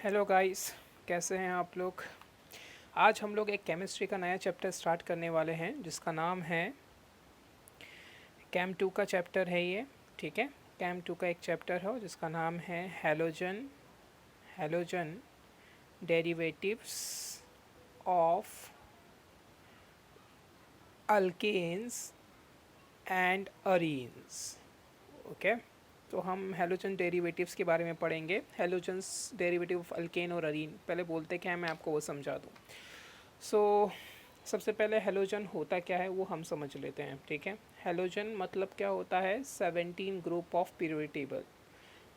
Hello guys, कैसे हैं आप लोग। आज हम लोग एक केमिस्ट्री का नया चैप्टर स्टार्ट करने वाले हैं जिसका नाम है कैम 2 का चैप्टर है ये। ठीक है, कैम 2 का एक चैप्टर है जिसका नाम है halogen halogen derivatives of alkanes and arenes. Okay, तो हम हैलोजन डेरिवेटिव्स के बारे में पढ़ेंगे। हैलोजन्स डेरिवेटिव ऑफ अल्केन और अरीन, पहले बोलते क्या है मैं आपको वो समझा दूँ। सो सबसे पहले हैलोजन होता क्या है वो हम समझ लेते हैं। ठीक है, हैलोजन मतलब क्या होता है, 17 ग्रुप ऑफ पीरियोडिक टेबल।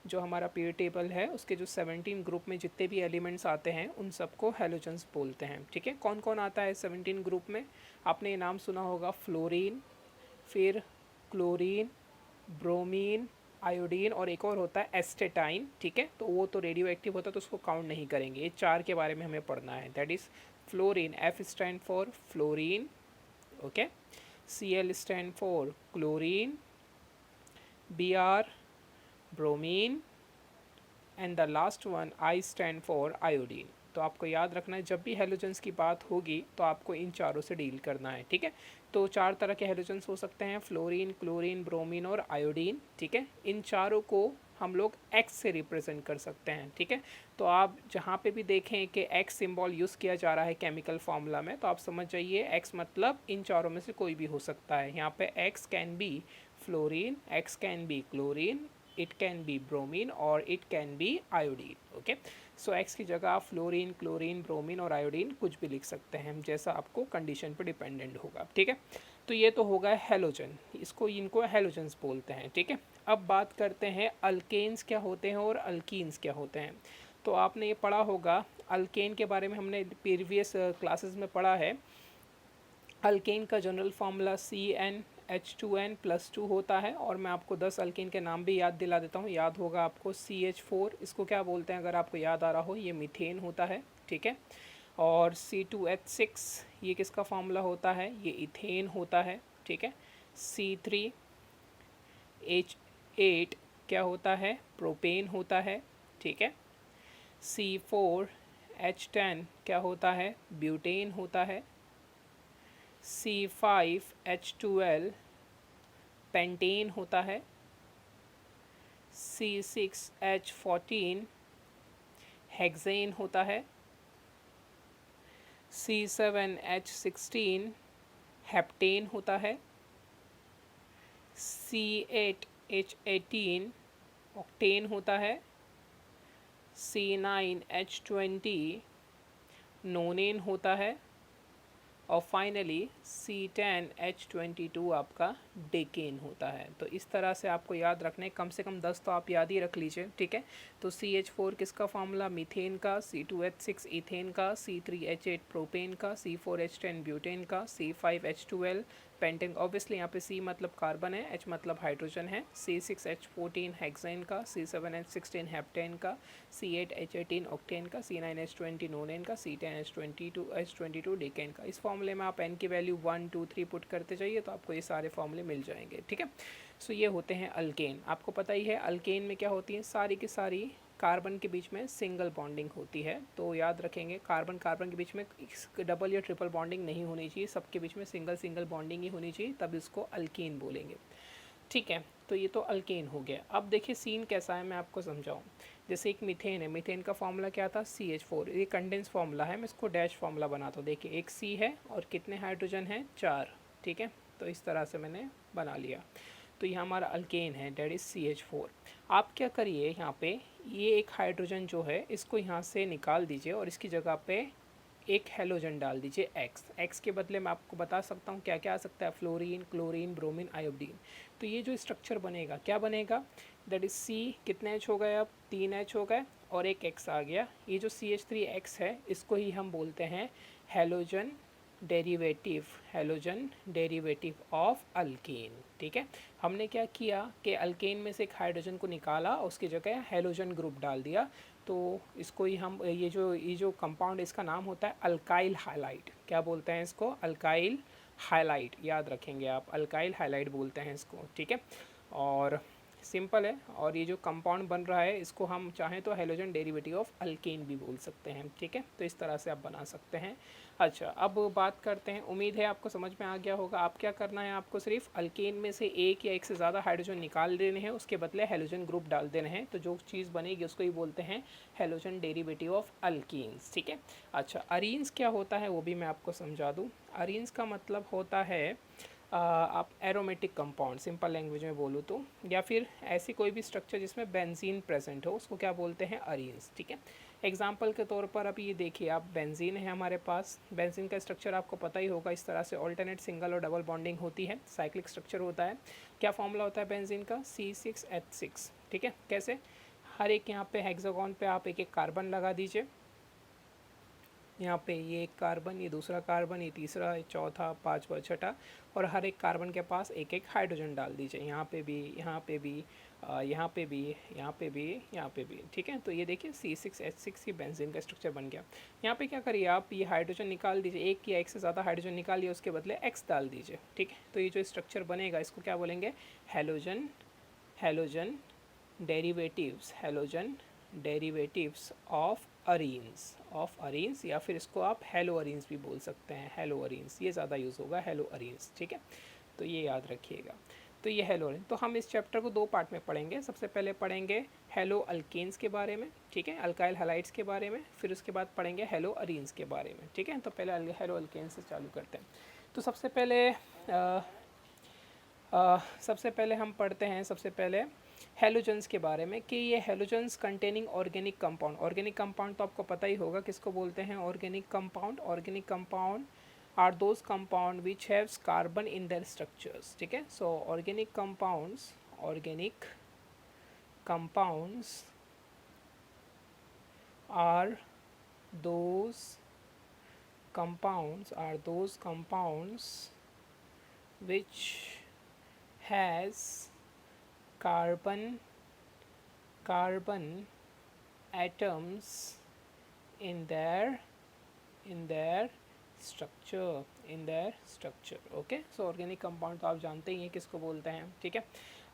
जो हमारा पीरियोडिक टेबल है उसके जो 17 ग्रुप में जितने भी एलिमेंट्स आते हैं उन सबको हैलोजन्स बोलते हैं। ठीक है, कौन कौन आता है 17 ग्रुप में, आपने ये नाम सुना होगा, फ्लोरीन, फिर क्लोरीन, ब्रोमीन, आयोडीन और एक और होता है एस्टेटाइन। ठीक है, तो वो तो रेडियो एक्टिव होता है तो उसको काउंट नहीं करेंगे। ये चार के बारे में हमें पढ़ना है। That is fluorine, F stand for fluorine, okay, C L stand for chlorine, B R bromine and the last one I stand for iodine. तो आपको याद रखना है जब भी हेलोजेंस की बात होगी तो आपको इन चारों से डील करना है। ठीक है, तो चार तरह के हेलोजेंस हो सकते हैं, फ्लोरीन, क्लोरीन, ब्रोमीन और आयोडीन। ठीक है, इन चारों को हम लोग एक्स से रिप्रेजेंट कर सकते हैं। ठीक है, तो आप जहाँ पे भी देखें कि एक्स सिंबल यूज़ किया जा रहा है केमिकल फार्मूला में, तो आप समझ जाइए एक्स मतलब इन चारों में से कोई भी हो सकता है। यहाँ पे X can be fluorine, X can be chlorine, it can be bromine और it can be iodine. Okay, so X की जगह आप फ्लोरीन, क्लोरीन, ब्रोमीन और आयोडीन कुछ भी लिख सकते हैं, जैसा आपको कंडीशन पर डिपेंडेंट होगा। ठीक है, तो ये तो होगा हेलोजन, इनको हेलोजन्स बोलते हैं। ठीक है, अब बात करते हैं अल्केन्स क्या होते हैं और अल्कीन्स क्या होते हैं। तो आपने ये पढ़ा होगा, अल्केन के बारे में हमने प्रीवियस क्लासेस में पढ़ा है। अल्केन का जनरल फार्मूला CnH2n+2 होता है, और मैं आपको 10 अल्केन के नाम भी याद दिला देता हूँ। याद होगा आपको CH4, इसको क्या बोलते हैं अगर आपको याद आ रहा हो, ये मीथेन होता है। ठीक है, और C2H6 ये किसका फार्मूला होता है, ये इथेन होता है। ठीक है, C3H8 क्या होता है, प्रोपेन होता है। ठीक है, C4H10 क्या होता है, ब्यूटेन होता है। C5H12 पेंटेन होता है। C6H14 हेक्सेन होता है। C7H16 हेप्टेन होता है। C8H18 ऑक्टेन होता है। C9H20 नोनेन होता है। और फाइनली C10H22 आपका डेकेन होता है। तो इस तरह से आपको याद रखने, कम से कम 10 तो आप याद ही रख लीजिए। ठीक है, तो CH4 किसका फार्मूला, मीथेन का, C2H6 इथेन का, C3H8 प्रोपेन का, C4H10 ब्यूटेन का, C5H12 पेंटेन, ऑब्वियसली यहाँ पे C मतलब कार्बन है, H मतलब हाइड्रोजन है, C6H14 हेक्सेन का, C7H16 हेप्टेन का, C8H18 ऑक्टेन का, C9H20 नोनेन का, C10H22 डेकेन का। इस फॉर्मूले में आप n की वैल्यू 1 2 3 पुट करते जाइए तो आपको ये सारे फॉर्मूले मिल जाएंगे। ठीक है, सो ये होते हैं अल्केन। आपको पता ही है अल्केन में क्या होती है, सारी की सारी कार्बन के बीच में सिंगल बॉन्डिंग होती है। तो याद रखेंगे कार्बन कार्बन के बीच में डबल या ट्रिपल बॉन्डिंग नहीं होनी चाहिए, सबके बीच में सिंगल सिंगल बॉन्डिंग ही होनी चाहिए, तब इसको अल्केन बोलेंगे। ठीक है, तो ये तो अल्केन हो गया। अब देखिए सीन कैसा है, मैं आपको समझाऊँ। जैसे एक मीथेन है, मीथेन का फॉर्मूला क्या था, CH4, ये कंडेंस फॉर्मूला है, मैं इसको डैश फॉर्मूला बनाता हूँ। देखिए एक C है और कितने हाइड्रोजन हैं, 4। ठीक है, तो इस तरह से मैंने बना लिया। तो ये हमारा अल्केन है, डेट इज़ CH4। आप क्या करिए, यहाँ पे ये एक हाइड्रोजन जो है इसको यहाँ से निकाल दीजिए और इसकी जगह पे एक हेलोजन डाल दीजिए एक्स के बदले मैं आपको बता सकता हूँ क्या क्या आ सकता है, फ्लोरीन, क्लोरीन, ब्रोमीन, आयोडीन। तो ये जो स्ट्रक्चर बनेगा क्या बनेगा, दैट इज C, कितने H हो गए, अब 3 H हो गए और एक X आ गया। ये जो CH3X है इसको ही हम बोलते हैं हेलोजन डेरिवेटिव ऑफ अल्केन। ठीक है, हमने क्या किया कि अल्केन में से एक हाइड्रोजन को निकाला, उसकी जगह हेलोजन ग्रुप डाल दिया। तो इसको ही हम ये जो कंपाउंड इसका नाम होता है अल्काइल हाइलाइट। क्या बोलते हैं इसको, अल्काइल हाइलाइट, याद रखेंगे आप, अल्काइल हाइलाइट बोलते हैं इसको। ठीक है, और सिंपल है। और ये जो कंपाउंड बन रहा है इसको हम चाहें तो हैलोजन डेरिवेटिव ऑफ अल्केन भी बोल सकते हैं, ठीक है। तो इस तरह से आप बना सकते हैं। अच्छा, अब बात करते हैं, उम्मीद है आपको समझ में आ गया होगा। आप क्या करना है, आपको सिर्फ अल्केन में से एक या एक से ज़्यादा हाइड्रोजन निकाल देने हैं, उसके बदले हैलोजन ग्रुप डाल देने हैं, तो जो चीज़ बनेगी उसको ही बोलते हैं हैलोजन डेरिवेटिव ऑफ अल्कीन्स, ठीक है। अच्छा, अरीन्स क्या होता है वो भी मैं आपको समझा दूँ। अरीन्स का मतलब होता है आप एरोमेटिक कंपाउंड, सिंपल लैंग्वेज में बोलूँ तो, या फिर ऐसी कोई भी स्ट्रक्चर जिसमें बेंजीन प्रेजेंट हो उसको क्या बोलते हैं, अरीन्स, ठीक है। एग्जाम्पल के तौर पर अब ये देखिए, आप बेंजीन है हमारे पास, बेंजीन का स्ट्रक्चर आपको पता ही होगा, इस तरह से ऑल्टरनेट सिंगल और डबल बॉन्डिंग होती है, साइक्लिक स्ट्रक्चर होता है। क्या फॉर्मूला होता है बेंजीन का, C6H6, ठीक है। कैसे, हर एक यहाँ पे हेक्सागोन पे आप एक एक कार्बन लगा दीजिए, यहाँ पे ये एक कार्बन, ये दूसरा कार्बन, ये तीसरा, ये चौथा, पांचवा, छठा, और हर एक कार्बन के पास एक एक हाइड्रोजन डाल दीजिए, यहाँ पे भी, यहाँ पे भी, यहाँ पे भी, यहाँ पे भी, यहाँ पे भी, ठीक है। तो ये देखिए C6H6 की बेंजीन का स्ट्रक्चर बन गया। यहाँ पे क्या करिए आप, ये हाइड्रोजन निकाल दीजिए, एक या एक से ज़्यादा हाइड्रोजन निकालिए, उसके बदले X डाल दीजिए, ठीक है। तो ये जो स्ट्रक्चर बनेगा इसको क्या बोलेंगे, halogen, halogen derivatives, halogen derivatives of arenes, या फिर इसको आप हेलो अरीन्स भी बोल सकते हैं, हेलो अरीन्स, ये ज़्यादा यूज़ होगा, हेलो अरीन्स, ठीक है। तो ये याद रखिएगा। तो ये हेलो अरीन्स, तो हम इस चैप्टर को दो पार्ट में पढ़ेंगे। सबसे पहले पढ़ेंगे हेलो अल्केन्स के बारे में, ठीक है, अल्काइल हैलाइड्स के बारे में, फिर उसके बाद पढ़ेंगे हेलो अरीन्स के बारे में, ठीक है। तो पहले हेलो अल्केन्स से चालू करते हैं। तो सबसे पहले हम पढ़ते हैं सबसे पहले हेलोजन्स के बारे में, कि ये हेलोजन्स कंटेनिंग ऑर्गेनिक कंपाउंड तो आपको पता ही होगा किसको बोलते हैं, organic compound are those compound which haves carbon in their structures, ठीक है। So organic compounds are those compounds which has carbon atoms in their structure, okay. So organic compound तो आप जानते ही हैं किसको बोलते हैं, ठीक है।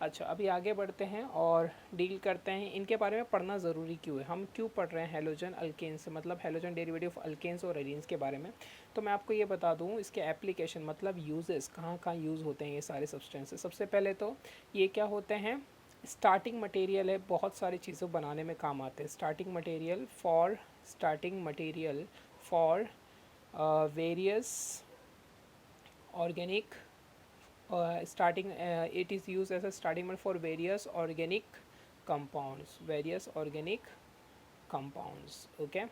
अच्छा, अभी आगे बढ़ते हैं और डील करते हैं इनके बारे में। पढ़ना ज़रूरी क्यों है, हम क्यों पढ़ रहे हैं हेलोजन अल्केन्स, मतलब हेलोजन डेरिवेटिव ऑफ अल्केन्स और एरीन्स के बारे में। तो मैं आपको ये बता दूँ इसके एप्लीकेशन, मतलब यूजेस, कहाँ कहाँ यूज़ होते हैं ये सारे सब्सटेंसेस। सबसे पहले तो ये क्या होते हैं, स्टार्टिंग मटेरियल है, बहुत सारी चीज़ों बनाने में काम आते हैं। Starting material for various organic it is used as a starting point for various organic compounds, okay।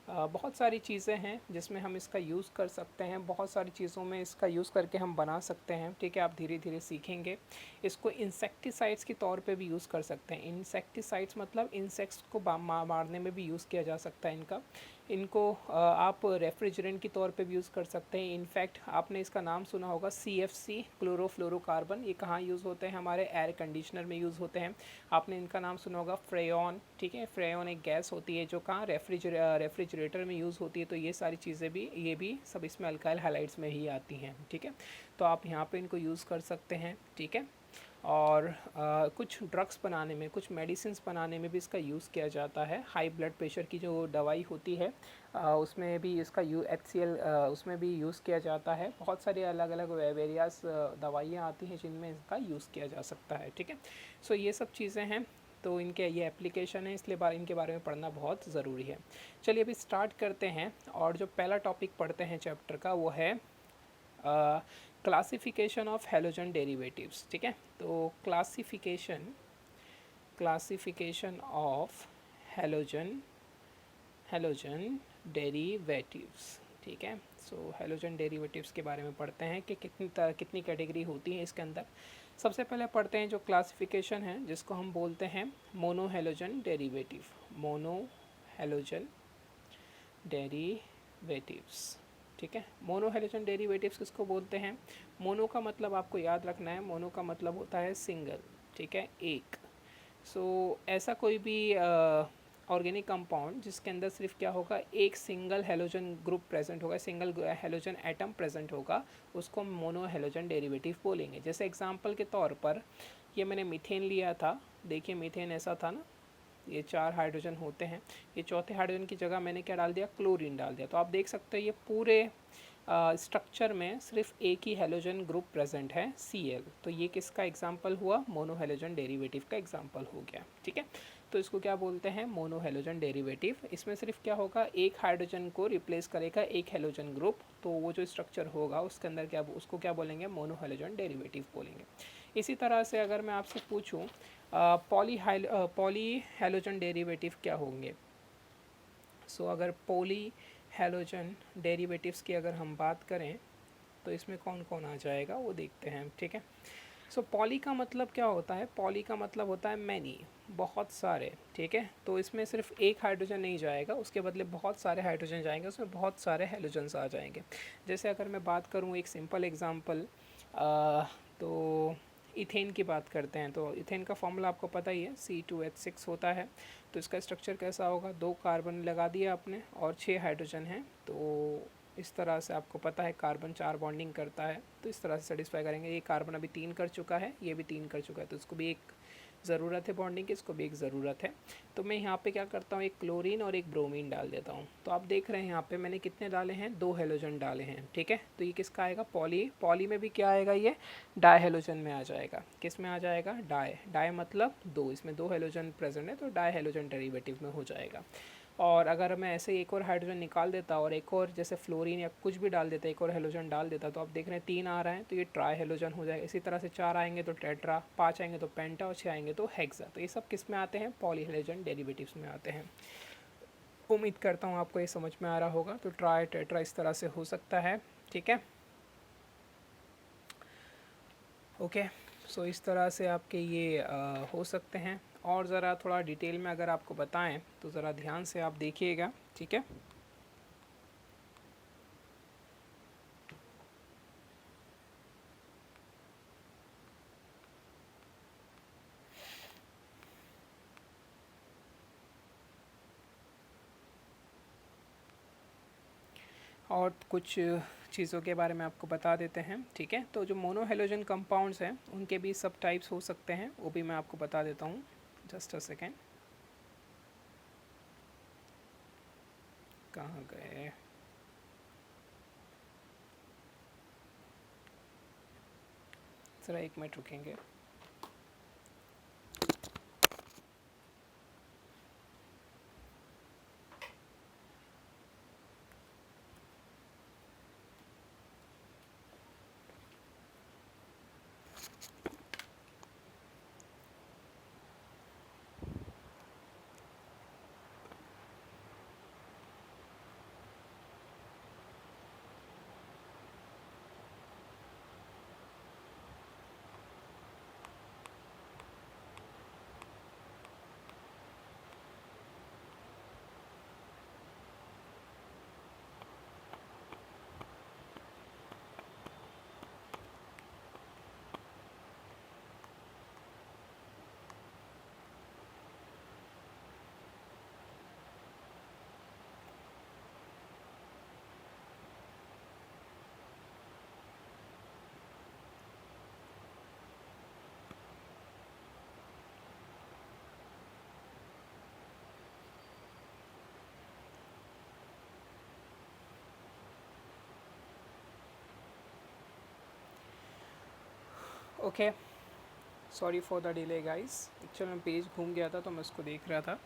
बहुत सारी चीज़ें हैं जिसमें हम इसका यूज़ कर सकते हैं, बहुत सारी चीज़ों में इसका यूज़ करके हम बना सकते हैं, ठीक है। आप धीरे धीरे सीखेंगे। इसको इंसेक्टिसाइड्स के तौर पे भी यूज़ कर सकते हैं। इंसेक्टिसाइड्स मतलब इंसेक्ट्स को मारने में भी यूज़ किया जा सकता है इनको आप रेफ्रिजरेंट के तौर पे भी यूज़ कर सकते हैं। इनफैक्ट आपने इसका नाम सुना होगा CFC, क्लोरोफ्लोरोकार्बन। ये कहाँ यूज़ होते हैं, हमारे एयर कंडीशनर में यूज़ होते हैं। आपने इनका नाम सुना होगा फ्रेयॉन, ठीक है। फ्रेयॉन एक गैस होती है जो कहाँ रेफ्रिजरेटर में यूज़ होती है। तो ये सारी चीज़ें भी, ये भी सब इसमें अल्काइल हैलाइड्स में ही आती हैं, ठीक है। तो आप यहाँ पे इनको यूज़ कर सकते हैं, ठीक है। और कुछ ड्रग्स बनाने में, कुछ मेडिसिन्स बनाने में भी इसका यूज़ किया जाता है। हाई ब्लड प्रेशर की जो दवाई होती है उसमें भी इसका HCl उसमें भी यूज़ किया जाता है। बहुत सारी अलग अलग वेरियस दवाइयाँ आती हैं जिनमें इसका यूज़ किया जा सकता है, ठीक है। सो ये सब चीज़ें हैं, तो इनके ये एप्लीकेशन है, इसलिए इनके बारे में पढ़ना बहुत ज़रूरी है। चलिए अभी स्टार्ट करते हैं, और जो पहला टॉपिक पढ़ते हैं चैप्टर का वो है क्लासिफिकेशन ऑफ हैलोजन डेरिवेटिव्स, ठीक है। तो क्लासिफिकेशन ऑफ हैलोजन डेरिवेटिव्स, ठीक है। सो हैलोजन डेरिवेटिव्स के बारे में पढ़ते हैं कि कितनी कैटेगरी होती है इसके अंदर। सबसे पहले पढ़ते हैं जो क्लासिफिकेशन है, जिसको हम बोलते हैं मोनो हैलोजन डेरिवेटिव्स, ठीक है। मोनो हैलोजन डेरिवेटिव्स किसको बोलते हैं, मोनो का मतलब आपको याद रखना है, मोनो का मतलब होता है सिंगल, ठीक है, एक। सो ऐसा कोई भी ऑर्गेनिक कंपाउंड जिसके अंदर सिर्फ क्या होगा, एक सिंगल हैलोजन ग्रुप प्रेजेंट होगा, सिंगल हैलोजन एटम प्रेजेंट होगा, उसको हम मोनो हैलोजन डेरिवेटिव बोलेंगे। जैसे एग्जांपल के तौर पर ये मैंने मीथेन लिया था, देखिए मीथेन ऐसा था ना, ये 4 हाइड्रोजन होते हैं, ये चौथे हाइड्रोजन की जगह मैंने क्या डाल दिया, क्लोरीन डाल दिया। तो आप देख सकते हैं ये पूरे स्ट्रक्चर में सिर्फ एक ही हेलोजन ग्रुप प्रेजेंट है, Cl। तो ये किसका एग्जाम्पल हुआ, मोनोहेलोजन डेरिवेटिव का एग्जाम्पल हो गया, ठीक है। तो इसको क्या बोलते हैं, मोनोहेलोजन डेरिवेटिव। इसमें सिर्फ क्या होगा, एक हाइड्रोजन को रिप्लेस करेगा एक हेलोजन ग्रुप, तो वो जो स्ट्रक्चर होगा उसके अंदर क्या, उसको क्या बोलेंगे, मोनोहेलोजन डेरिवेटिव बोलेंगे। इसी तरह से अगर मैं आपसे पूछूं पॉली हेलोजन डेरिवेटिव क्या होंगे, सो अगर पॉली हेलोजन डेरिवेटिव्स की अगर हम बात करें तो इसमें कौन कौन आ जाएगा वो देखते हैं, ठीक है। सो पॉली का मतलब क्या होता है, पॉली का मतलब होता है मैनी, बहुत सारे, ठीक है। तो इसमें सिर्फ एक हाइड्रोजन नहीं जाएगा, उसके बदले बहुत सारे हाइड्रोजन जाएंगे, उसमें बहुत सारे हेलोजन्स आ जाएंगे। जैसे अगर मैं बात करूँ एक सिंपल एग्जांपल, तो इथेन की बात करते हैं, तो इथेन का फॉर्मूला आपको पता ही है, C2H6 होता है। तो इसका स्ट्रक्चर कैसा होगा, 2 कार्बन लगा दिया आपने और 6 हाइड्रोजन हैं, तो इस तरह से आपको पता है कार्बन 4 बॉन्डिंग करता है, तो इस तरह से सेटिस्फाई करेंगे। ये कार्बन अभी 3 कर चुका है, ये भी 3 कर चुका है, तो इसको भी एक ज़रूरत है बॉन्डिंग की, इसको भी एक ज़रूरत है। तो मैं यहाँ पे क्या करता हूँ, एक क्लोरीन और एक ब्रोमीन डाल देता हूँ। तो आप देख रहे हैं यहाँ पे मैंने कितने डाले हैं, 2 हेलोजन डाले हैं, ठीक है। तो ये किसका आएगा, पॉली। पॉली में भी क्या आएगा, ये डाई हेलोजन में आ जाएगा। किस में आ जाएगा, डाई। डाई मतलब 2, इसमें 2 हेलोजन प्रेजेंट है, तो डाई हेलोजन डेरिवेटिव में हो जाएगा। और अगर मैं ऐसे एक और हाइड्रोजन निकाल देता और एक और जैसे फ्लोरीन या कुछ भी डाल देता, एक और हेलोजन डाल देता, तो आप देख रहे हैं 3 आ रहे हैं, तो ये ट्राई हेलोजन हो जाएगा। इसी तरह से 4 आएंगे तो टेट्रा, 5 आएंगे तो पेंटा और 6 आएंगे तो हेक्सा। तो ये सब किस में आते हैं, पॉली हेलोजन डेरिवेटिव्स में आते हैं। उम्मीद करता हूँ आपको ये समझ में आ रहा होगा। तो ट्राई टेट्रा इस तरह से हो सकता है, ठीक है। ओके, सो इस तरह से आपके ये हो सकते हैं। और ज़रा थोड़ा डिटेल में अगर आपको बताएं तो ज़रा ध्यान से आप देखिएगा, ठीक है। और कुछ चीज़ों के बारे में आपको बता देते हैं, ठीक है। तो जो मोनोहेलोजन कंपाउंड्स हैं उनके भी सब टाइप्स हो सकते हैं, वो भी मैं आपको बता देता हूँ। जस्ट अ सेकेंड, कहाँ गए, ज़रा 1 मिनट रुकेंगे। Okay, sorry for the delay guys, actually मैं पेज घूम गया था तो मैं उसको देख रहा था।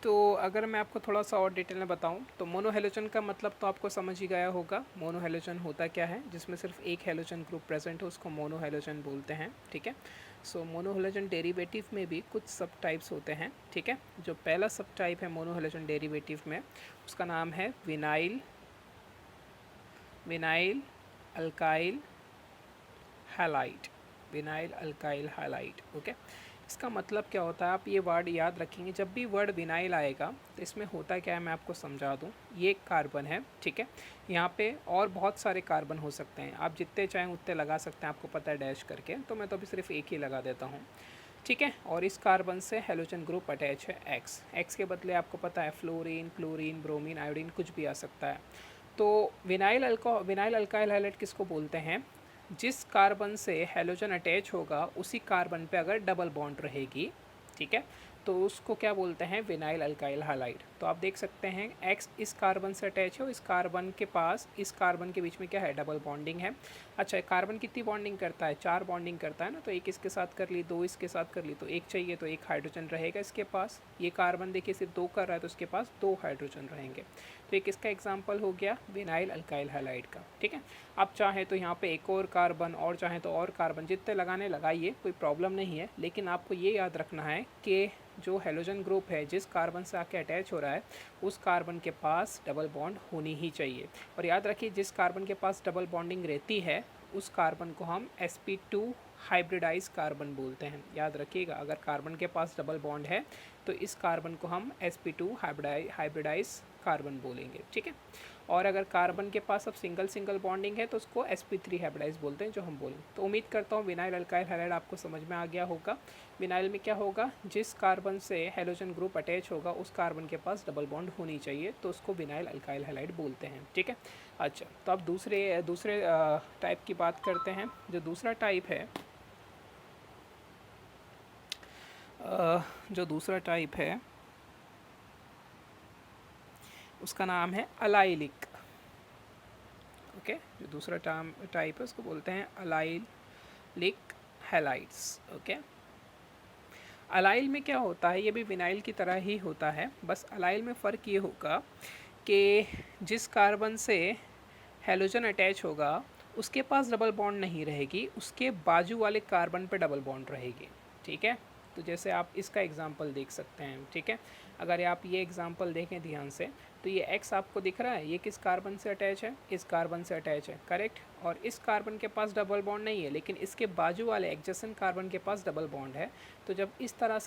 तो अगर मैं आपको थोड़ा सा और डिटेल में बताऊं तो मोनोहेलोजन का मतलब तो आपको समझ ही गया होगा। मोनोहेलोजन होता क्या है, जिसमें सिर्फ एक हेलोजन ग्रुप प्रेजेंट हो उसको मोनोहेलोजन बोलते हैं, ठीक है। सो मोनोहेलोजन डेरिवेटिव में भी कुछ सब टाइप्स होते हैं, ठीक है। जो पहला सब टाइप है मोनोहेलोजन डेरिवेटिव में, उसका नाम है vinyl, vinyl alkyl halide, vinyl alkyl halide, okay. इसका मतलब क्या होता है, आप ये वर्ड याद रखेंगे। जब भी वर्ड विनाइल आएगा तो इसमें होता क्या है, मैं आपको समझा दूँ। ये एक कार्बन है, ठीक है। यहाँ पे और बहुत सारे कार्बन हो सकते हैं, आप जितने चाहें उतने लगा सकते हैं, आपको पता है डैश करके, तो मैं तो अभी सिर्फ एक ही लगा देता हूँ, ठीक है। और इस कार्बन से हेलोजन ग्रुप अटैच है एक्स। एक्स के बदले आपको पता है फ्लोरीन, क्लोरीन, ब्रोमीन, आयोडीन कुछ भी आ सकता है। तो विनाइल अल्काइल हैलाइड किसको बोलते हैं, जिस कार्बन से हैलोजन अटैच होगा उसी कार्बन पे अगर डबल बॉन्ड रहेगी, ठीक है, तो उसको क्या बोलते हैं, विनाइल अल्काइल हैलाइड। तो आप देख सकते हैं X इस कार्बन से अटैच है, इस कार्बन के पास इस कार्बन के बीच में क्या है, डबल बॉन्डिंग है। अच्छा, कार्बन कितनी बॉन्डिंग करता है, 4 बॉन्डिंग करता है ना, तो एक इसके साथ कर ली, 2 इसके साथ कर ली, तो एक चाहिए तो एक हाइड्रोजन रहेगा इसके पास। ये कार्बन देखिए सिर्फ 2 कर रहा है तो इसके पास 2 हाइड्रोजन रहेंगे। तो एक इसका एग्जाम्पल हो गया विनाइल अल्काइल हैलाइड का, ठीक है। आप चाहें तो यहाँ पे एक और कार्बन और चाहें तो और कार्बन जितने लगाने लगाइए, कोई प्रॉब्लम नहीं है, लेकिन आपको ये याद रखना है कि जो हैलोजन ग्रुप है जिस कार्बन से आके अटैच हो रहा है उस कार्बन के पास डबल बॉन्ड होनी ही चाहिए। और याद रखिए जिस कार्बन के पास डबल बॉन्डिंग रहती है उस कार्बन को हम sp2 हाइब्रिडाइज कार्बन बोलते हैं। याद रखिएगा, अगर कार्बन के पास डबल बॉन्ड है तो इस कार्बन को हम sp2 हाइब्रिडाइज कार्बन बोलेंगे, ठीक है। और अगर कार्बन के पास अब सिंगल सिंगल बॉन्डिंग है तो उसको sp3 हाइब्रिडाइज बोलते हैं, जो हम बोलें। तो उम्मीद करता हूँ विनाइल अल्काइल हैलाइड आपको समझ में आ गया होगा। विनाइल में क्या होगा, जिस कार्बन से हैलोजन ग्रुप अटैच होगा उस कार्बन के पास डबल बॉन्ड होनी चाहिए, तो उसको विनाइल अल्काइल हैलाइड बोलते हैं, ठीक है। अच्छा, तो अब दूसरे टाइप की बात करते हैं। जो दूसरा टाइप है, जो दूसरा टाइप है उसका नाम है अलाइलिक, ओके। जो दूसरा टाइप है उसको बोलते हैं अलाइलिक हैलाइड्स, ओके। अलाइल में क्या होता है, ये भी विनाइल की तरह ही होता है, बस अलाइल में फ़र्क ये होगा कि जिस कार्बन से हैलोजन अटैच होगा उसके पास डबल बॉन्ड नहीं रहेगी, उसके बाजू वाले कार्बन पे डबल बॉन्ड रहेगी, ठीक है। तो जैसे आप इसका एग्जांपल देख सकते हैं, ठीक है। अगर आप ये एग्जांपल देखें ध्यान से तो ये X आपको दिख रहा है, ये किस कार्बन से अटैच है, इस कार्बन से अटैच है, करेक्ट। और इस कार्बन के पास डबल बॉन्ड नहीं है, लेकिन इसके बाजू वाले एडजेसेंट कार्बन के पास डबल बॉन्ड है। तो जब इस तरह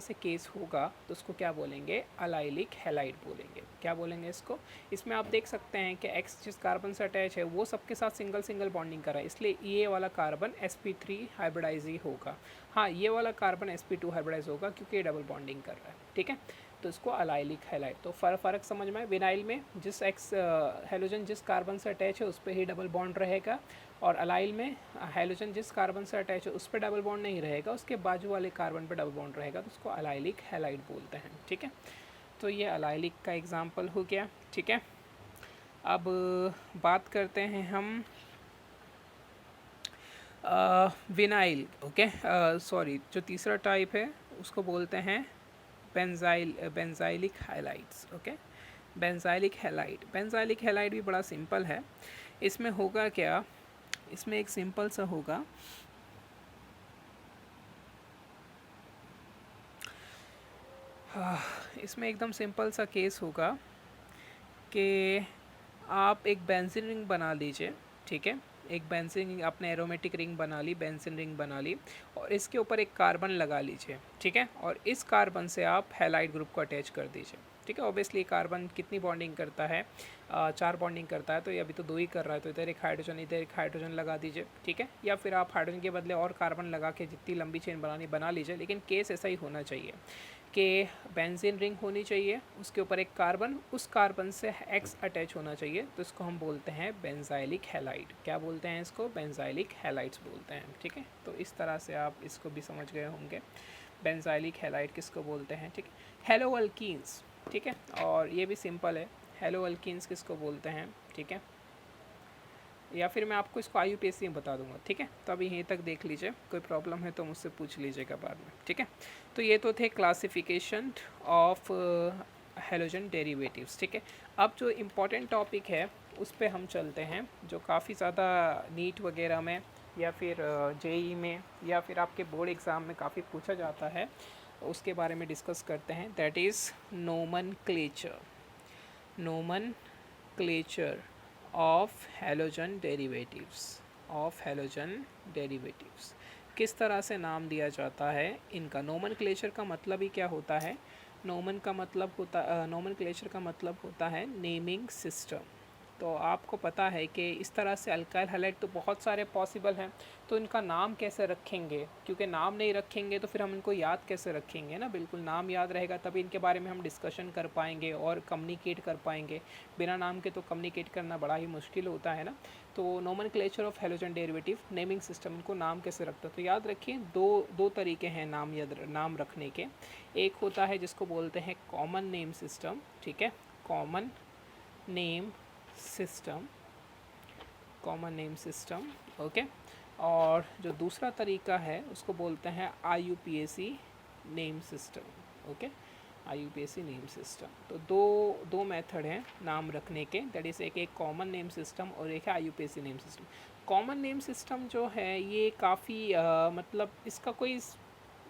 से केस होगा तो उसको क्या बोलेंगे, अलाइलिक हैलाइड बोलेंगे। क्या बोलेंगे इसको, इसमें आप देख सकते हैं कि X जिस कार्बन से अटैच है वो सबके साथ सिंगल सिंगल बॉन्डिंग कर रहा है, इसलिए ये वाला कार्बन sp3 हाइब्रिडाइज ही होगा। हाँ, ये वाला कार्बन sp2 हाइब्रिडाइज होगा क्योंकि ये डबल बॉन्डिंग कर रहा है, ठीक है। तो इसको अलाइलिक हैलाइड। तो फ़र्क समझ में आए, विनाइल में जिस हैलोजन जिस कार्बन से अटैच है उस पर ही डबल बॉन्ड रहेगा, और अलाइल में हैलोजन जिस कार्बन से अटैच है उस पर डबल बॉन्ड नहीं रहेगा, उसके बाजू वाले कार्बन पर डबल बॉन्ड रहेगा, तो उसको अलाइलिक हैलाइड बोलते हैं, ठीक है। तो ये अलाइलिक का एग्जाम्पल हो गया, ठीक है। अब बात करते हैं हम विनाइल, ओके, सॉरी, जो तीसरा टाइप है उसको बोलते हैं benzylic halides, okay. Benzylic halide भी बड़ा सिंपल है। इसमें होगा क्या, इसमें एक सिंपल सा होगा, इसमें एकदम सिंपल सा केस होगा कि आप एक बेंजीन रिंग बना लीजिए, ठीक है। एक बेंजीन रिंग, आपने एरोमेटिक रिंग बना ली, बेंजीन रिंग बना ली, और इसके ऊपर एक कार्बन लगा लीजिए, ठीक है। और इस कार्बन से आप हैलाइड ग्रुप को अटैच कर दीजिए, ठीक है। ऑब्वियसली कार्बन कितनी बॉन्डिंग करता है, 4 बॉन्डिंग करता है, तो ये अभी तो 2 ही कर रहा है, तो इधर एक हाइड्रोजन लगा दीजिए, ठीक है। या फिर आप हाइड्रोजन के बदले और कार्बन लगा के जितनी लंबी चेन बनानी बना लीजिए, लेकिन केस ऐसा ही होना चाहिए कि बेंजीन रिंग होनी चाहिए, उसके ऊपर एक कार्बन, उस कार्बन से X अटैच होना चाहिए, तो इसको हम बोलते हैं बेंजाइलिक हैलाइड। क्या बोलते हैं इसको, बेंजाइलिक हैलाइड्स बोलते हैं, ठीक है। तो इस तरह से आप इसको भी समझ गए होंगे, बेंजाइलिक हैलाइड किसको बोलते हैं, ठीक है। हेलो अल्कीन्स, ठीक है, और ये भी सिंपल है, हेलो अल्कीन्स किसको बोलते हैं, ठीक है। या फिर मैं आपको इसको IUPAC में बता दूंगा, ठीक है। तो अभी यहीं तक देख लीजिए, कोई प्रॉब्लम है तो मुझसे पूछ लीजिएगा बाद में, ठीक है। तो ये तो थे क्लासिफिकेशन ऑफ हैलोजन डेरिवेटिव्स, ठीक है। अब जो इम्पोर्टेंट टॉपिक है उस पर हम चलते हैं, जो काफ़ी ज़्यादा नीट वगैरह में या फिर JEE में या फिर आपके बोर्ड एग्ज़ाम में काफ़ी पूछा जाता है, उसके बारे में डिस्कस करते हैं। That is nomenclature of halogen derivatives किस तरह से नाम दिया जाता है इनका। नोमेनक्लेचर का मतलब ही क्या होता है, नोमेनक्लेचर का मतलब होता है नेमिंग सिस्टम, तो आपको पता है कि इस तरह से अल्काइल हैलाइड तो बहुत सारे पॉसिबल हैं, तो इनका नाम कैसे रखेंगे, क्योंकि नाम नहीं रखेंगे तो फिर हम इनको याद कैसे रखेंगे ना। बिल्कुल नाम याद रहेगा तभी इनके बारे में हम डिस्कशन कर पाएंगे और कम्युनिकेट कर पाएंगे। बिना नाम के तो कम्युनिकेट करना बड़ा ही मुश्किल होता है ना। तो nomenclature of halogen derivative, naming system, इनको नाम कैसे रखता है। तो याद रखिए दो तरीके हैं नाम रखने के। एक होता है जिसको बोलते हैं कॉमन नेम सिस्टम, ठीक है, common name system, common name system, okay. और जो दूसरा तरीका है उसको बोलते हैं IUPAC name system, okay, IUPAC name system. तो दो मेथड हैं नाम रखने के, दैट इज़ एक कॉमन नेम सिस्टम और एक है IUPAC name system. Common name system जो है ये काफ़ी मतलब इसका कोई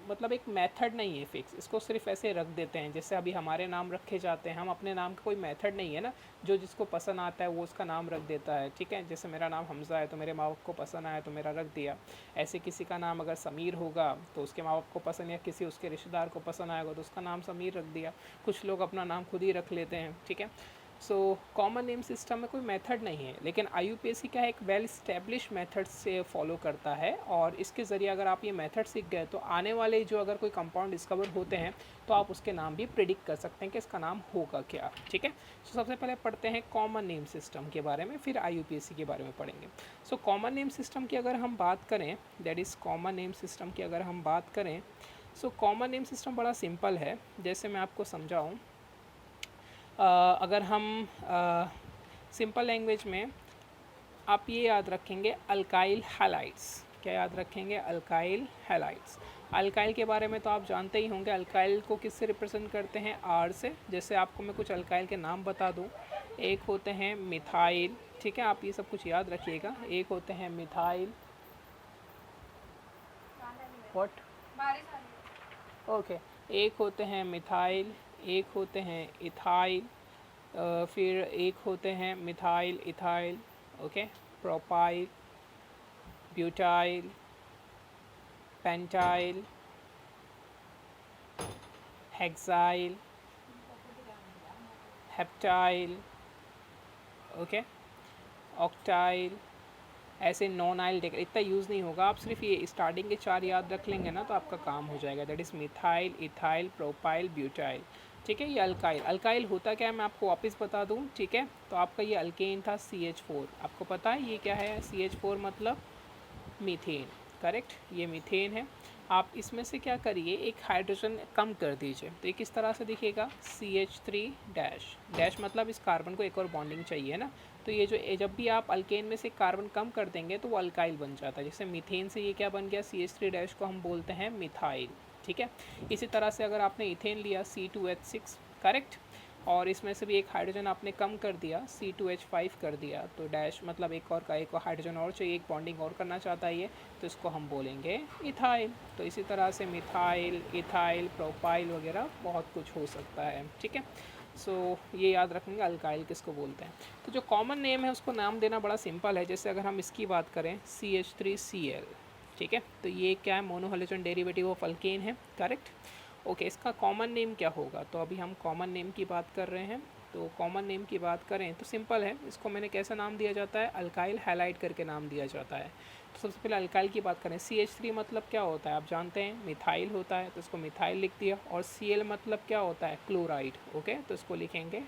मतलब एक मेथड नहीं है फिक्स, इसको सिर्फ ऐसे रख देते हैं जैसे अभी हमारे नाम रखे जाते हैं। हम अपने नाम का कोई मेथड नहीं है ना, जो जिसको पसंद आता है वो उसका नाम रख देता है, ठीक है। जैसे मेरा नाम हमज़ा है तो मेरे माँ बाप को पसंद आया तो मेरा रख दिया। ऐसे किसी का नाम अगर समीर होगा तो उसके माँ बाप को पसंद, या किसी उसके रिश्तेदार को पसंद आएगा तो उसका नाम समीर रख दिया। कुछ लोग अपना नाम खुद ही रख लेते हैं, ठीक है। सो कॉमन नेम सिस्टम में कोई मेथड नहीं है, लेकिन IUPAC क्या है, एक वेल स्टैब्लिश मेथड से फॉलो करता है। और इसके ज़रिए अगर आप ये मेथड सीख गए तो आने वाले जो अगर कोई कंपाउंड डिस्कवर होते हैं तो आप उसके नाम भी प्रिडिक्ट कर सकते हैं कि इसका नाम होगा क्या, ठीक है। सो सबसे पहले पढ़ते हैं कॉमन नेम सिस्टम के बारे में, फिर IUPAC के बारे में पढ़ेंगे। सो कॉमन नेम सिस्टम की अगर हम बात करें, that is common name system की अगर हम बात करें, सो कॉमन नेम सिस्टम बड़ा सिंपल है। जैसे मैं आपको समझाऊँ, अगर हम सिंपल लैंग्वेज में आप ये याद रखेंगे अल्काइल हैलाइड्स। क्या याद रखेंगे? Alkyl halides. अल्काइल के बारे में तो आप जानते ही होंगे, अल्काइल को किससे रिप्रेजेंट करते हैं? R से। जैसे आपको मैं कुछ अल्काइल के नाम बता दूं, एक होते हैं मिथाइल, ठीक है, आप ये सब कुछ याद रखिएगा। एक होते हैं मिथाइल, व्हाट, ओके, एक होते हैं मिथाइल, एक होते हैं इथाइल, फिर एक होते हैं methyl ethyl, okay, propyl, butyl, pentyl, hexyl, heptyl, okay, octyl, ऐसे नॉन आइल डेकर इतना यूज़ नहीं होगा। आप सिर्फ ये स्टार्टिंग के 4 याद रख लेंगे ना तो आपका काम हो जाएगा। That is methyl, ethyl, propyl, butyl, ठीक है। ये अल्काइल, अल्काइल होता क्या है मैं आपको वापस बता दूं, ठीक है। तो आपका ये अल्केन था CH4, आपको पता है ये क्या है? CH4 मतलब मीथेन, करेक्ट, ये मीथेन है। आप इसमें से क्या करिए, एक हाइड्रोजन कम कर दीजिए, तो ये किस तरह से दिखेगा? CH3 डैश, डैश मतलब इस कार्बन को एक और बॉन्डिंग चाहिए ना, तो ये जो जब भी आप अल्केन में से कार्बन कम कर देंगे तो वो अल्काइल बन जाता है। जैसे मीथेन से ये क्या बन गया? CH3 डैश को हम बोलते हैं मिथाइल, ठीक है। इसी तरह से अगर आपने इथेन लिया C2H6, करेक्ट, और इसमें से भी एक हाइड्रोजन आपने कम कर दिया, C2H5 कर दिया, तो डैश मतलब एक और हाइड्रोजन और चाहिए, एक बॉन्डिंग और करना चाहता है ये, तो इसको हम बोलेंगे इथाइल। तो इसी तरह से मिथाइल, इथाइल, प्रोपाइल वगैरह बहुत कुछ हो सकता है, ठीक है। सो ये याद रखेंगे अल्काइल किसको बोलते हैं। तो जो कॉमन नेम है उसको नाम देना बड़ा सिंपल है। जैसे अगर हम इसकी बात करें CH3Cl, ठीक है, तो ये क्या है? मोनोहैलोजन डेरिवेटिव ऑफ अल्केन है, करेक्ट, ओके। इसका कॉमन नेम क्या होगा? तो अभी हम कॉमन नेम की बात कर रहे हैं, तो कॉमन नेम की बात करें तो सिंपल है, इसको मैंने कैसा नाम दिया जाता है? अल्काइल हैलाइड करके नाम दिया जाता है। तो सबसे पहले अल्काइल की बात करें, CH3 मतलब क्या होता है? आप जानते हैं मिथाइल होता है, तो इसको मिथाइल लिख दिया। और Cl मतलब क्या होता है? क्लोराइड, ओके, तो इसको लिखेंगे,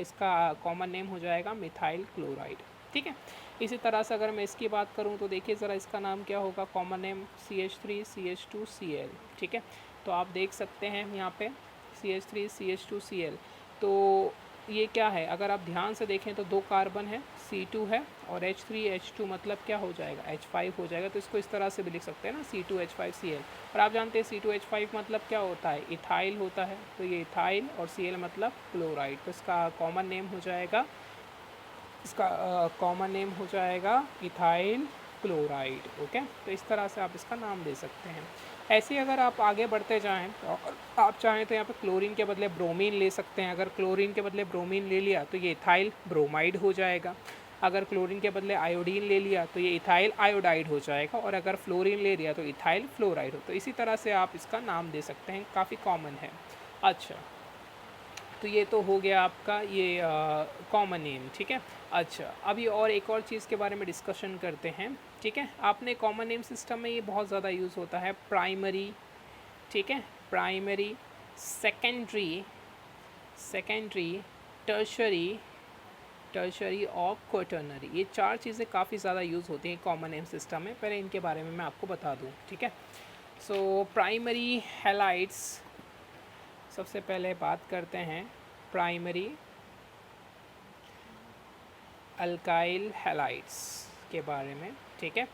इसका कॉमन नेम हो जाएगा मिथाइल क्लोराइड, ठीक है। इसी तरह से अगर मैं इसकी बात करूं तो देखिए ज़रा इसका नाम क्या होगा? Common name CH3 CH2 Cl, ठीक है। तो आप देख सकते हैं यहाँ पे CH3 CH2 Cl, तो ये क्या है? अगर आप ध्यान से देखें तो 2 कार्बन है, C2 है, और H3 H2 मतलब क्या हो जाएगा? H5 हो जाएगा। तो इसको इस तरह से भी लिख सकते हैं ना, C2H5 Cl। और आप जानते हैं C2H5 मतलब क्या होता है? इथाइल होता है, तो ये इथाइल, और Cl मतलब क्लोराइड, तो इसका कॉमन नेम हो जाएगा, इसका कॉमन नेम हो जाएगा इथाइल क्लोराइड, ओके। तो इस तरह से आप इसका नाम दे सकते हैं। ऐसे ही अगर आप आगे बढ़ते जाएं तो आप चाहें तो यहाँ पे क्लोरीन के बदले ब्रोमीन ले सकते हैं। अगर क्लोरीन के बदले ब्रोमीन ले लिया तो ये इथाइल ब्रोमाइड हो जाएगा। अगर क्लोरीन के बदले आयोडीन ले लिया तो ये इथाइल आयोडाइड हो जाएगा। और अगर फ्लोरीन ले लिया तो इथाइल फ्लोराइड हो। तो इसी तरह से आप इसका नाम दे सकते हैं, काफ़ी कॉमन है। अच्छा, तो ये तो हो गया आपका ये कॉमन नेम, ठीक है। अच्छा, अभी और एक और चीज़ के बारे में डिस्कशन करते हैं, ठीक है। आपने कॉमन नेम सिस्टम में ये बहुत ज़्यादा यूज़ होता है, प्राइमरी, ठीक है, primary, secondary, secondary, tertiary, tertiary और क्वॉटरनरी, ये चार चीज़ें काफ़ी ज़्यादा यूज़ होती हैं कॉमन नेम सिस्टम में। पहले इनके बारे में मैं आपको बता दूँ, ठीक है। सो प्राइमरी हैलाइड्स, सबसे पहले बात करते हैं प्राइमरी अल्काइल हैलाइड्स के बारे में, ठीक है।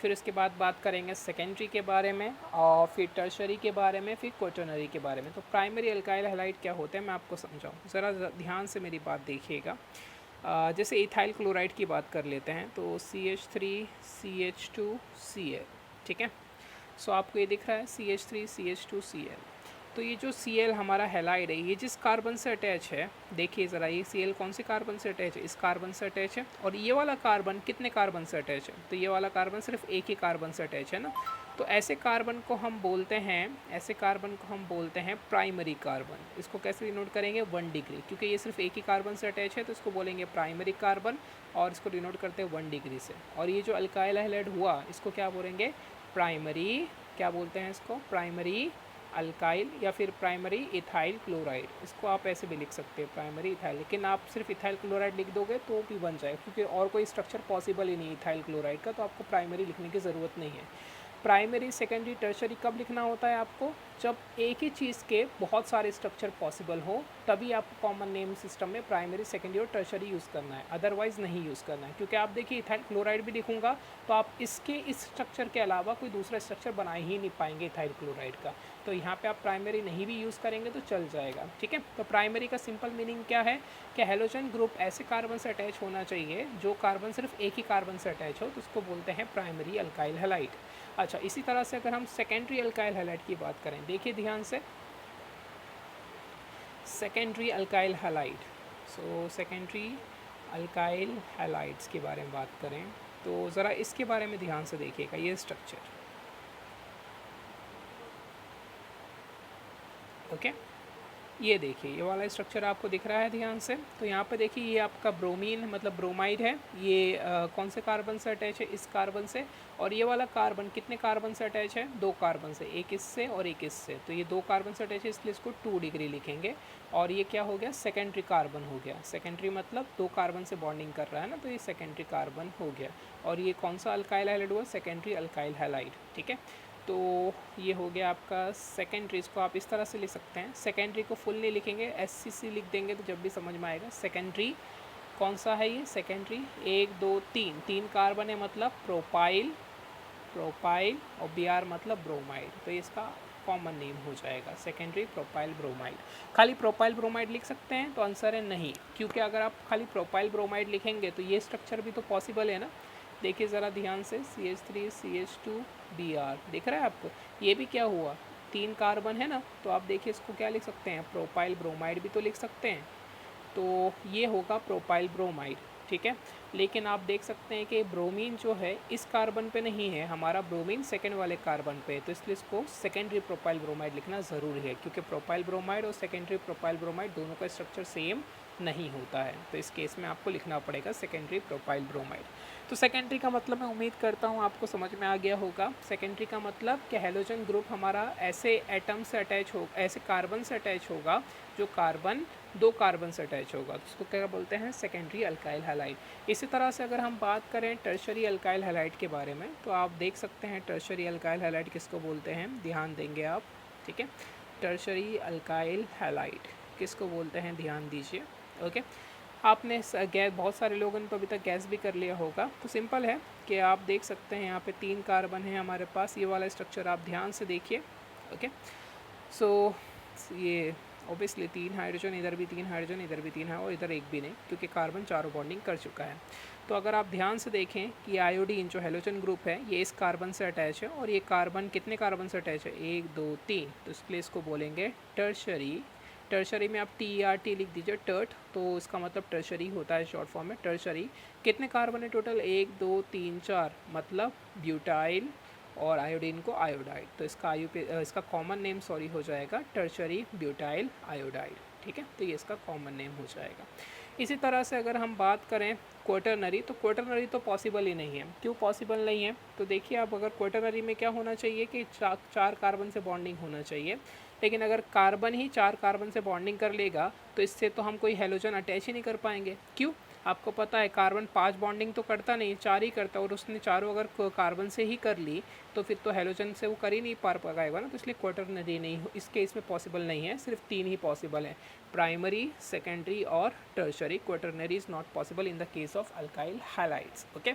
फिर उसके बाद बात करेंगे सेकेंडरी के बारे में, और फिर टर्शरी के बारे में, फिर क्वॉटरनरी के बारे में। तो प्राइमरी अल्काइल हैलाइड क्या होते हैं मैं आपको समझाऊँ, ज़रा ध्यान से मेरी बात देखिएगा। जैसे इथाइल क्लोराइड की बात कर लेते हैं, तो CH3CH2Cl, ठीक है। सो आपको ये दिख रहा है CH3CH2Cl। तो ये जो Cl हमारा हैलाइड है, ये जिस कार्बन से अटैच है, देखिए ज़रा, ये Cl कौन से कार्बन से अटैच है, इस कार्बन से अटैच है। और ये वाला कार्बन कितने कार्बन से अटैच है, तो ये वाला कार्बन सिर्फ एक ही कार्बन से अटैच है ना। तो ऐसे कार्बन को हम बोलते हैं, ऐसे कार्बन को हम बोलते हैं प्राइमरी कार्बन। इसको कैसे डिनोट करेंगे, 1 डिग्री, क्योंकि ये सिर्फ एक ही कार्बन से अटैच है, तो इसको बोलेंगे प्राइमरी कार्बन, और इसको डिनोट करते हैं 1 डिग्री से। और ये जो अल्काइल हैलाइड हुआ, इसको क्या बोलेंगे, प्राइमरी, क्या बोलते हैं इसको, प्राइमरी अल्काइल, या फिर प्राइमरी इथाइल क्लोराइड। इसको आप ऐसे भी लिख सकते हैं, प्राइमरी इथाइल, लेकिन आप सिर्फ इथाइल क्लोराइड लिख दोगे तो भी बन जाए, क्योंकि और कोई स्ट्रक्चर पॉसिबल ही नहीं इथाइल क्लोराइड का, तो आपको प्राइमरी लिखने की ज़रूरत नहीं है। प्राइमरी, सेकेंडरी, टर्शरी कब लिखना होता है आपको, जब एक ही चीज़ के बहुत सारे स्ट्रक्चर पॉसिबल हो, तभी आपको कॉमन नेम सिस्टम में प्राइमरी, सेकेंडरी और टर्शरी यूज़ करना है, अदरवाइज़ नहीं यूज़ करना है। क्योंकि आप देखिए इथाइल क्लोराइड भी लिखूंगा तो आप इसके इस स्ट्रक्चर के अलावा कोई दूसरा स्ट्रक्चर बना ही नहीं पाएंगे इथाइल क्लोराइड का। तो यहाँ पे आप प्राइमरी नहीं भी यूज़ करेंगे तो चल जाएगा, ठीक है। तो प्राइमरी का सिंपल मीनिंग क्या है कि हैलोजन ग्रुप ऐसे कार्बन से अटैच होना चाहिए जो कार्बन सिर्फ एक ही कार्बन से अटैच हो, तो उसको बोलते हैं प्राइमरी अल्काइल हैलाइड। अच्छा, इसी तरह से अगर हम सेकेंडरी अल्काइल हैलाइड की बात करें, देखिए ध्यान से, secondary alkyl halide. So secondary alkyl halides के बारे में बात करें तो ज़रा इसके बारे में ध्यान से देखिएगा, ये स्ट्रक्चर, ओके। ये देखिए, ये वाला स्ट्रक्चर आपको दिख रहा है ध्यान से। तो यहाँ पे देखिए, ये आपका ब्रोमीन मतलब ब्रोमाइड है, ये कौन से कार्बन से अटैच है, इस कार्बन से। और ये वाला कार्बन कितने कार्बन से अटैच है, 2 कार्बन से, एक इससे और एक इससे। तो ये 2 कार्बन से अटैच है, इसलिए इसको 2 डिग्री लिखेंगे। और ये क्या हो गया, सेकेंडरी कार्बन हो गया। सेकेंडरी मतलब 2 कार्बन से बॉन्डिंग कर रहा है ना, तो ये सेकेंडरी कार्बन हो गया। और ये कौन सा अल्काइल हैलाइड हुआ, सेकेंडरी अल्काइल हैलाइड, ठीक है। तो ये हो गया आपका सेकेंडरी, इसको आप इस तरह से लिख सकते हैं। सेकेंडरी को फुल नहीं लिखेंगे, SCC लिख देंगे तो जब भी समझ में आएगा। सेकेंडरी कौन सा है ये, सेकेंडरी 1 2 3 कार्बन है, मतलब प्रोपाइल, प्रोपाइल, और Br मतलब ब्रोमाइड, तो इसका कॉमन नेम हो जाएगा सेकेंडरी प्रोपाइल ब्रोमाइड। खाली प्रोपाइल ब्रोमाइड लिख सकते हैं, तो आंसर है नहीं, क्योंकि अगर आप खाली प्रोपाइल ब्रोमाइड लिखेंगे तो ये स्ट्रक्चर भी तो पॉसिबल है ना। देखिए ज़रा ध्यान से, CH3CH2Br दिख रहा है आपको, ये भी क्या हुआ, 3 कार्बन है ना, तो आप देखिए इसको क्या लिख सकते हैं, प्रोपाइल ब्रोमाइड भी तो लिख सकते हैं। तो ये होगा प्रोपाइल ब्रोमाइड, ठीक है। लेकिन आप देख सकते हैं कि ब्रोमीन जो है इस कार्बन पे नहीं है, हमारा ब्रोमीन सेकेंड वाले कार्बन पे है, तो इसलिए इसको सेकेंडरी प्रोपाइल ब्रोमाइड लिखना ज़रूरी है, क्योंकि प्रोपाइल ब्रोमाइड और सेकेंडरी प्रोपाइल ब्रोमाइड दोनों का स्ट्रक्चर सेम नहीं होता है। तो इस केस में आपको लिखना पड़ेगा सेकेंडरी प्रोपाइल ब्रोमाइड। तो सेकेंडरी का मतलब मैं उम्मीद करता हूँ आपको समझ में आ गया होगा। सेकेंडरी का मतलब कि हैलोजन ग्रुप हमारा ऐसे एटम से अटैच हो, ऐसे कार्बन से अटैच होगा जो कार्बन 2 कार्बन से अटैच होगा, तो उसको क्या बोलते हैं, सेकेंडरी अल्काइल हैलाइड। इसी तरह से अगर हम बात करें टर्शरी अल्काइल हैलाइड के बारे में, तो आप देख सकते हैं टर्शरी अल्काइल हैलाइड किसको बोलते हैं, ध्यान देंगे आप, ठीक है। टर्शरी अल्काइल हैलाइड किसको बोलते हैं, ध्यान दीजिए, ओके। आपने गैस, बहुत सारे लोगों ने तो अभी तक गैस भी कर लिया होगा। तो सिंपल है कि आप देख सकते हैं यहाँ पे 3 कार्बन है हमारे पास, ये वाला स्ट्रक्चर आप ध्यान से देखिए, ओके। सो ये ऑब्वियसली 3 हाइड्रोजन, इधर भी 3 हाइड्रोजन, इधर भी 3 है, और इधर एक भी नहीं, क्योंकि कार्बन चारों बॉन्डिंग कर चुका है। तो अगर आप ध्यान से देखें कि आयोडीन जो हैलोजन ग्रुप है ये इस कार्बन से अटैच है, और ये कार्बन कितने कार्बन से अटैच है, 1 2 3, तो इसलिए इसको बोलेंगे टर्शरी। टर्शरी में आप TRT लिख दीजिए, टर्ट, तो इसका मतलब टर्शरी होता है शॉर्ट फॉर्म में, टर्शरी। कितने कार्बन है टोटल, 1 2 3 4, मतलब ब्यूटाइल, और आयोडीन को आयोडाइड, तो इसका इसका कॉमन नेम हो जाएगा टर्शरी ब्यूटाइल आयोडाइड, ठीक है, तो ये इसका कॉमन नेम हो जाएगा। इसी तरह से अगर हम बात करें क्वाटरनरी, तो क्वाटरनरी तो पॉसिबल ही नहीं है। क्यों पॉसिबल नहीं है? तो देखिए आप, अगर क्वाटरनरी में क्या होना चाहिए कि चार कार्बन से बॉन्डिंग होना चाहिए, लेकिन अगर कार्बन ही 4 कार्बन से बॉन्डिंग कर लेगा तो इससे तो हम कोई हेलोजन अटैच ही नहीं कर पाएंगे। क्यों? आपको पता है कार्बन 5 बॉन्डिंग तो करता नहीं, 4 ही करता है, और उसने चारों अगर कार्बन से ही कर ली तो फिर तो हेलोजन से वो कर ही नहीं पाएगा ना, तो इसलिए क्वाटरनरी नहीं हो, इस केस में पॉसिबल नहीं है। सिर्फ 3 ही पॉसिबल है, प्राइमरी, सेकेंडरी और tertiary. Quaternary is not possible in the case of alkyl halides. Okay,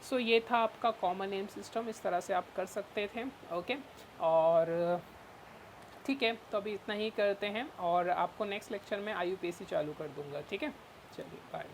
so ये था आपका कॉमन नेम सिस्टम, इस तरह से आप कर सकते थे। ओके, और ठीक है, तो अभी इतना ही करते हैं और आपको नेक्स्ट लेक्चर में IUPAC चालू कर दूंगा। ठीक है, चलिए बाय।